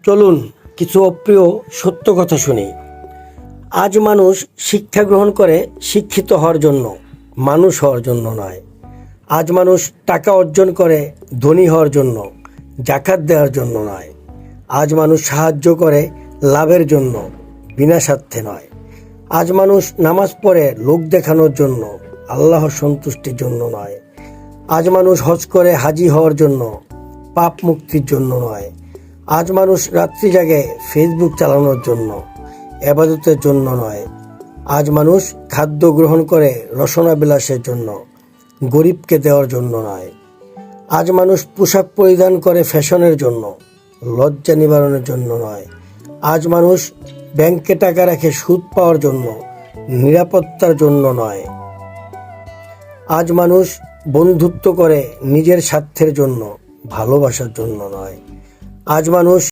চলুন কিছু অপ্রিয় সত্য কথা শুনি। আজ মানুষ শিক্ষা গ্রহণ করে শিক্ষিত হওয়ার জন্য, মানুষ হওয়ার জন্য নয়। আজ মানুষ টাকা অর্জন করে ধনী হওয়ার জন্য, জাকাত দেওয়ার জন্য নয়। আজ মানুষ সাহায্য করে লাভের জন্য, বিনা স্বার্থে নয়। আজ মানুষ নামাজ পড়ে লোক দেখানোর জন্য, আল্লাহর সন্তুষ্টির জন্য নয়। আজ মানুষ হজ করে হাজি হওয়ার জন্য, পাপ মুক্তির জন্য নয়। আজ মানুষ রাত্রি জাগে ফেসবুক চালানোর জন্য, ইবাদতের জন্য নয়। আজ মানুষ খাদ্য গ্রহণ করে রসনা বিলাসের জন্য, গরিবকে দেওয়ার জন্য নয়। আজ মানুষ পোশাক পরিধান করে ফ্যাশনের জন্য, লজ্জা নিবারণের জন্য নয়। আজ মানুষ ব্যাংকে টাকা রাখে সুদ পাওয়ার জন্য, নিরাপত্তার জন্য নয়। আজ মানুষ বন্ধুত্ব করে নিজের স্বার্থের জন্য, ভালোবাসার জন্য নয়। আজ মানুষ